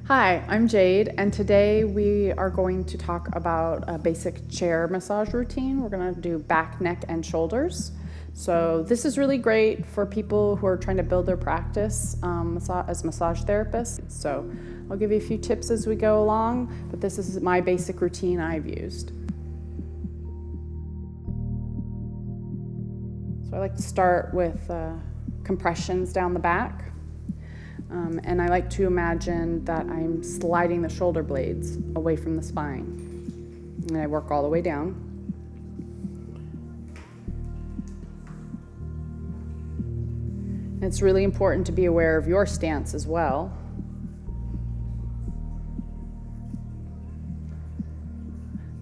Hi, I'm Jade, and today we are going to talk about a basic chair massage routine. We're going to do back, neck, and shoulders. So this is really great for people who are trying to build their practice as massage therapists. So I'll give you a few tips as we go along, but this is my basic routine I've used. So I like to start with compressions down the back. And I like to imagine that I'm sliding the shoulder blades away from the spine. And I work all the way down. And it's really important to be aware of your stance as well.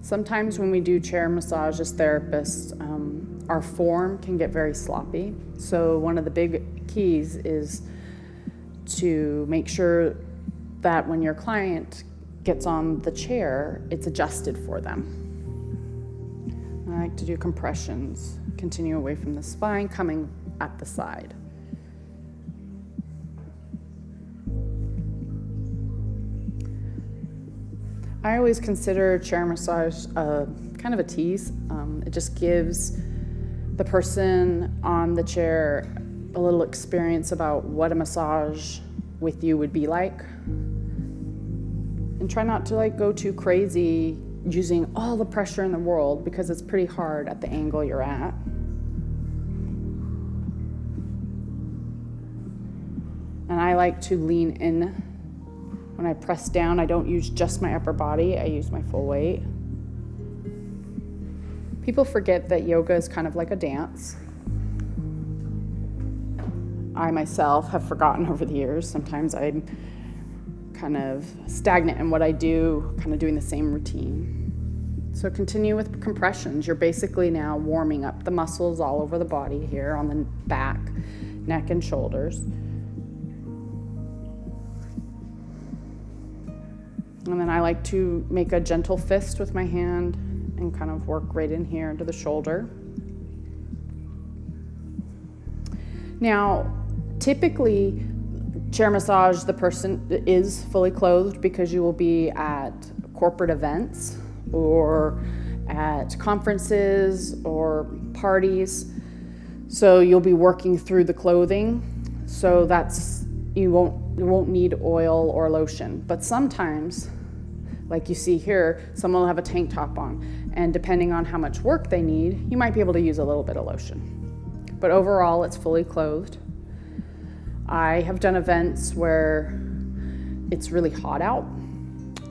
Sometimes when we do chair massage as therapists, our form can get very sloppy. So one of the big keys is to make sure that when your client gets on the chair, it's adjusted for them. I like to do compressions, continue away from the spine, coming at the side. I always consider chair massage kind of a tease. It just gives the person on the chair a little experience about what a massage with you would be like. And try not to go too crazy using all the pressure in the world, because it's pretty hard at the angle you're at. And I like to lean in. When I press down, I don't use just my upper body, I use my full weight. People forget that yoga is kind of like a dance. I myself have forgotten over the years. Sometimes I'm kind of stagnant in what I do, kind of doing the same routine. So continue with compressions. You're basically now warming up the muscles all over the body here on the back, neck, and shoulders. And then I like to make a gentle fist with my hand and kind of work right in here into the shoulder. Now, typically, chair massage, the person is fully clothed because you will be at corporate events or at conferences or parties. So you'll be working through the clothing. So you won't need oil or lotion. But sometimes, like you see here, someone will have a tank top on. And depending on how much work they need, you might be able to use a little bit of lotion. But overall, it's fully clothed. I have done events where it's really hot out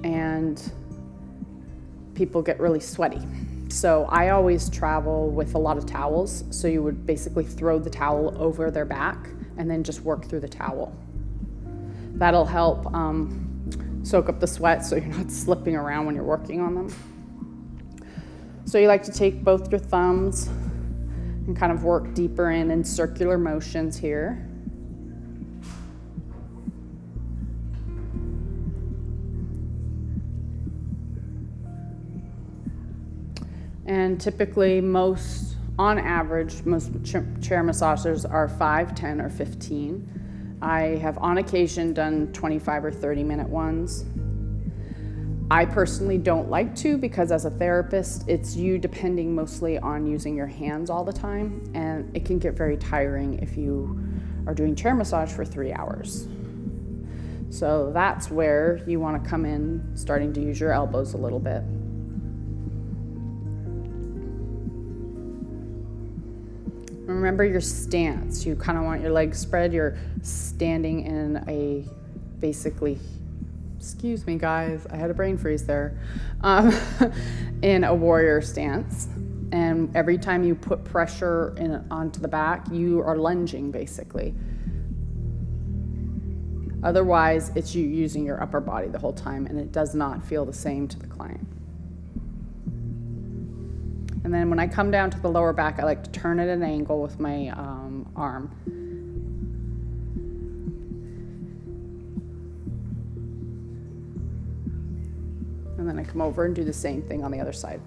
and people get really sweaty. So I always travel with a lot of towels. So you would basically throw the towel over their back and then just work through the towel. That'll help soak up the sweat so you're not slipping around when you're working on them. So you like to take both your thumbs and kind of work deeper in circular motions here. And typically on average, most chair massagers are 5, 10, or 15. I have on occasion done 25 or 30-minute ones. I personally don't like to, because as a therapist, it's you depending mostly on using your hands all the time, and it can get very tiring if you are doing chair massage for 3 hours. So that's where you want to come in, starting to use your elbows a little bit. Remember your stance. You kind of want your legs spread. You're standing in a excuse me guys, I had a brain freeze there, in a warrior stance. And every time you put pressure onto the back, you are lunging basically. Otherwise, it's you using your upper body the whole time, and it does not feel the same to the client. And then when I come down to the lower back, I like to turn at an angle with my arm. And then I come over and do the same thing on the other side.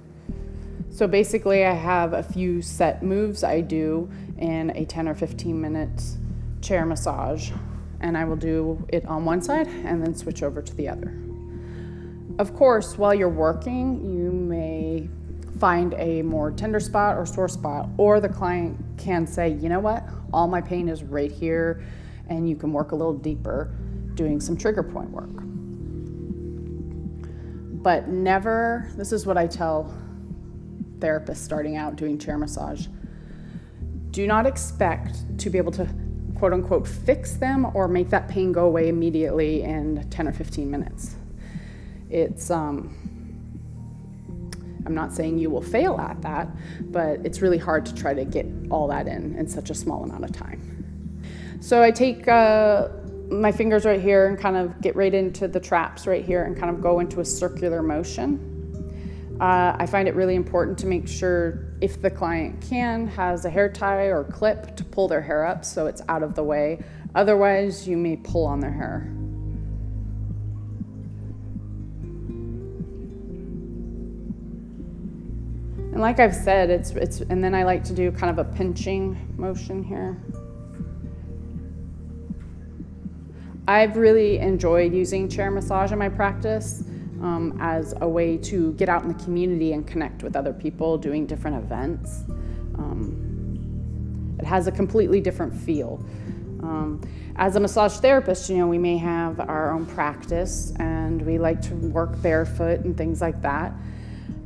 So basically I have a few set moves I do in a 10 or 15 minute chair massage. and I will do it on one side and then switch over to the other. Of course, while you're working, you may find a more tender spot or sore spot, or the client can say, you know what, all my pain is right here, and you can work a little deeper doing some trigger point work. But never, this is what I tell therapists starting out doing chair massage, do not expect to be able to quote unquote fix them or make that pain go away immediately in 10 or 15 minutes. It's, I'm not saying you will fail at that, but it's really hard to try to get all that in such a small amount of time. So I take my fingers right here and kind of get right into the traps right here and kind of go into a circular motion. I find it really important to make sure, if the client has a hair tie or clip, to pull their hair up so it's out of the way. Otherwise, you may pull on their hair. And like I've said, and then I like to do kind of a pinching motion here. I've really enjoyed using chair massage in my practice as a way to get out in the community and connect with other people doing different events. It has a completely different feel. As a massage therapist, we may have our own practice and we like to work barefoot and things like that.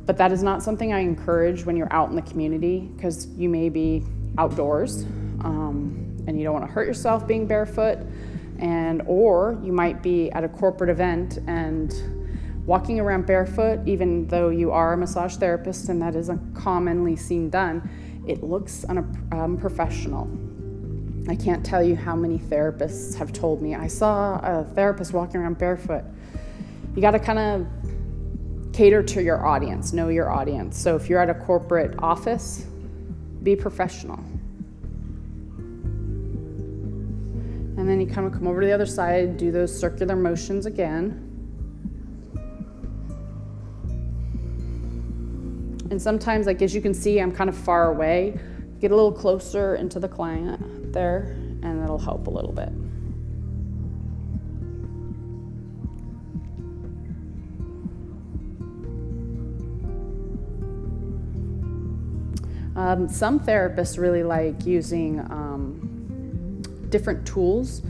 But that is not something I encourage when you're out in the community, because you may be outdoors and you don't want to hurt yourself being barefoot, or you might be at a corporate event and walking around barefoot, even though you are a massage therapist and that isn't commonly seen done, it looks unprofessional. I can't tell you how many therapists have told me, I saw a therapist walking around barefoot. You got to kind of cater to your audience, know your audience. So if you're at a corporate office, be professional. And then you kind of come over to the other side, do those circular motions again. And sometimes, like as you can see, I'm kind of far away. Get a little closer into the client there, and that'll help a little bit. Some therapists really like using different tools.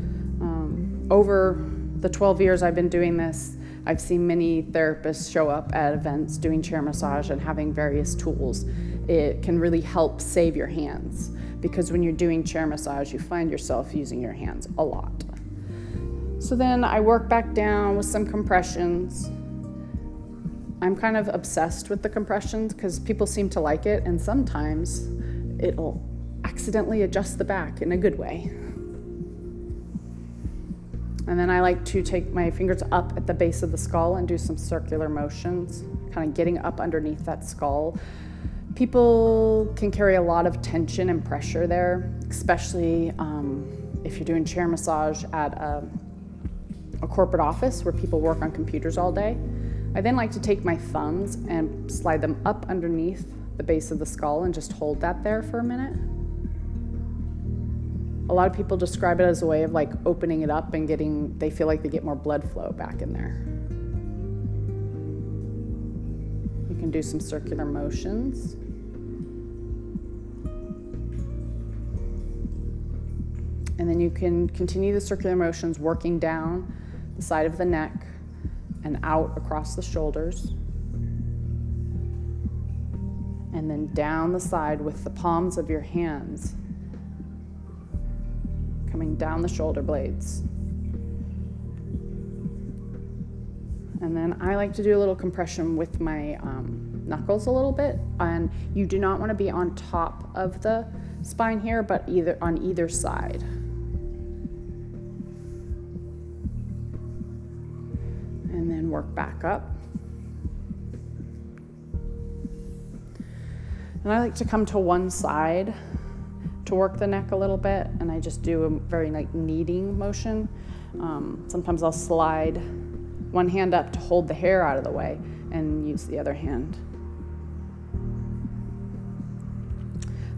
Over the 12 years I've been doing this, I've seen many therapists show up at events doing chair massage and having various tools. It can really help save your hands, because when you're doing chair massage, you find yourself using your hands a lot. So then I work back down with some compressions. I'm kind of obsessed with the compressions because people seem to like it, and sometimes it'll accidentally adjust the back in a good way. And then I like to take my fingers up at the base of the skull and do some circular motions, kind of getting up underneath that skull. People can carry a lot of tension and pressure there, especially if you're doing chair massage at a corporate office where people work on computers all day. I then like to take my thumbs and slide them up underneath the base of the skull and just hold that there for a minute. A lot of people describe it as a way of like opening it up and they feel like they get more blood flow back in there. You can do some circular motions. And then you can continue the circular motions working down the side of the neck and out across the shoulders. And then down the side with the palms of your hands coming down the shoulder blades. And then I like to do a little compression with my knuckles a little bit. And you do not want to be on top of the spine here, but on either side. And then work back up. And I like to come to one side to work the neck a little bit, and I just do a very kneading motion. Sometimes I'll slide one hand up to hold the hair out of the way and use the other hand.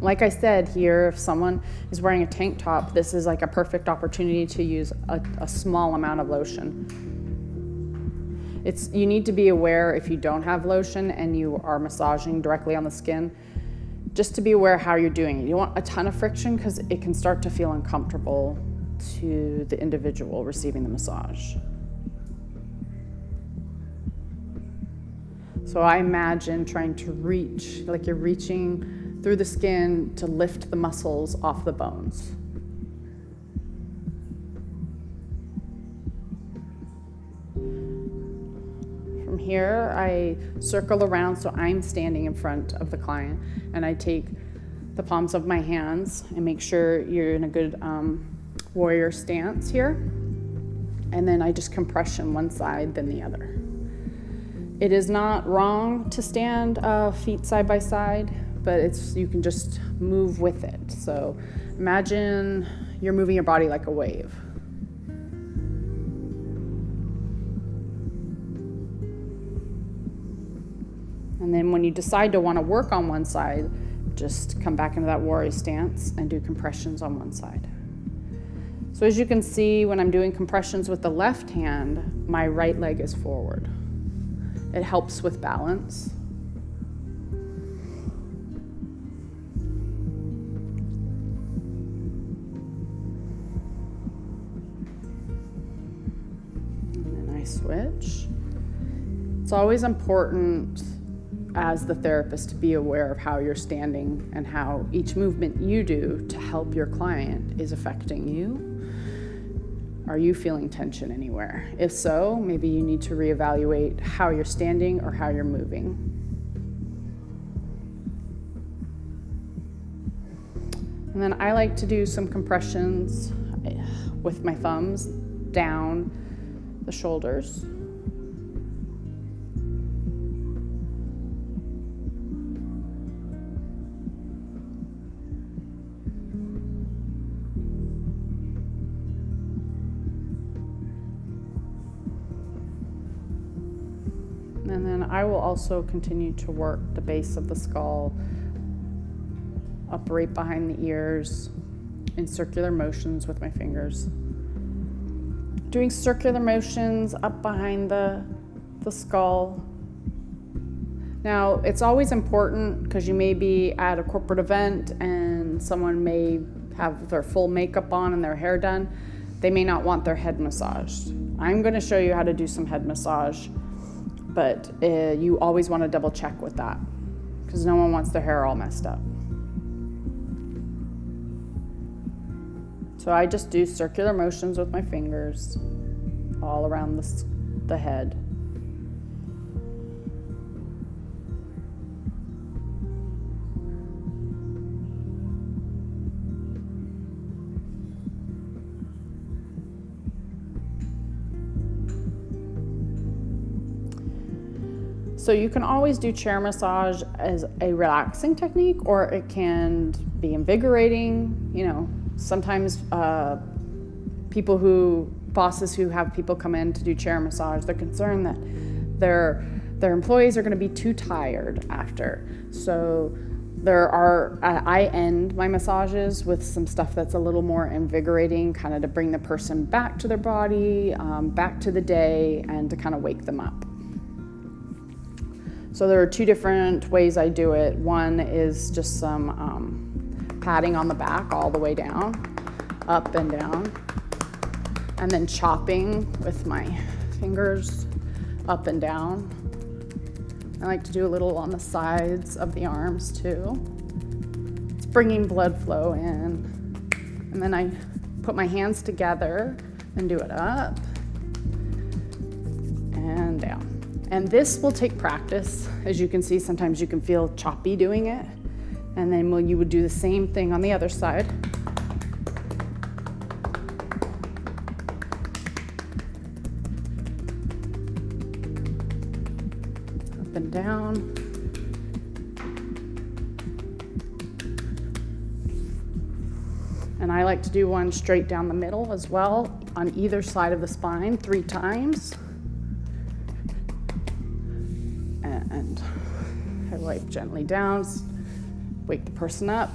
Like I said here, if someone is wearing a tank top, this is like a perfect opportunity to use a small amount of lotion. You need to be aware if you don't have lotion and you are massaging directly on the skin, just to be aware how you're doing it. You don't want a ton of friction because it can start to feel uncomfortable to the individual receiving the massage. So I imagine trying to reach, like you're reaching through the skin to lift the muscles off the bones. From here, I circle around so I'm standing in front of the client, and I take the palms of my hands and make sure you're in a good warrior stance here. And then I just compression one side, then the other. It is not wrong to stand feet side by side, but you can just move with it. So imagine you're moving your body like a wave. And then when you decide to want to work on one side, just come back into that warrior stance and do compressions on one side. So as you can see, when I'm doing compressions with the left hand, my right leg is forward. It helps with balance. And then I switch. It's always important as the therapist to be aware of how you're standing and how each movement you do to help your client is affecting you. Are you feeling tension anywhere? If so, maybe you need to reevaluate how you're standing or how you're moving. And then I like to do some compressions with my thumbs down the shoulders. And then I will also continue to work the base of the skull, up right behind the ears, in circular motions with my fingers. Doing circular motions up behind the skull. Now, it's always important because you may be at a corporate event and someone may have their full makeup on and their hair done. They may not want their head massaged. I'm going to show you how to do some head massage. But you always want to double check with that because no one wants their hair all messed up. So I just do circular motions with my fingers all around the head. So you can always do chair massage as a relaxing technique, or it can be invigorating. You know, sometimes bosses who have people come in to do chair massage, they're concerned that their employees are going to be too tired after. So I end my massages with some stuff that's a little more invigorating, kind of to bring the person back to their body, back to the day, and to kind of wake them up. So there are two different ways I do it. One is just some patting on the back all the way down, up and down, and then chopping with my fingers up and down. I like to do a little on the sides of the arms too. It's bringing blood flow in. And then I put my hands together and do it up and down. And this will take practice. As you can see, sometimes you can feel choppy doing it. And then you would do the same thing on the other side. Up and down. And I like to do one straight down the middle as well, on either side of the spine 3 times. And I wipe gently down, wake the person up,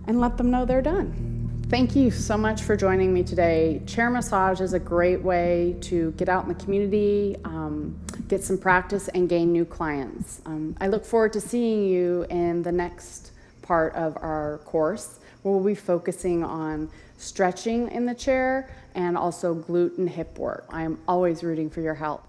and let them know they're done. Thank you so much for joining me today. Chair massage is a great way to get out in the community, get some practice, and gain new clients. I look forward to seeing you in the next part of our course, where we'll be focusing on stretching in the chair and also glute and hip work. I'm always rooting for your help.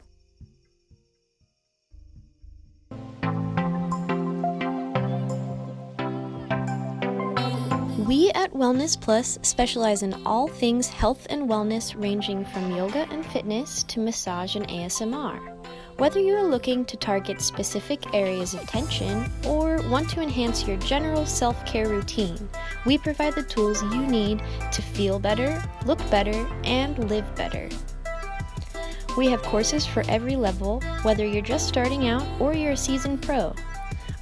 We at Wellness Plus specialize in all things health and wellness, ranging from yoga and fitness to massage and ASMR. Whether you are looking to target specific areas of tension or want to enhance your general self-care routine, we provide the tools you need to feel better, look better, and live better. We have courses for every level, whether you're just starting out or you're a seasoned pro.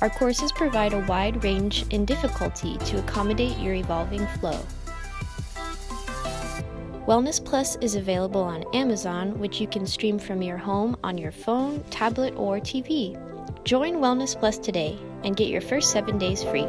Our courses provide a wide range in difficulty to accommodate your evolving flow. Wellness Plus is available on Amazon, which you can stream from your home on your phone, tablet, or TV. Join Wellness Plus today and get your first 7 days free.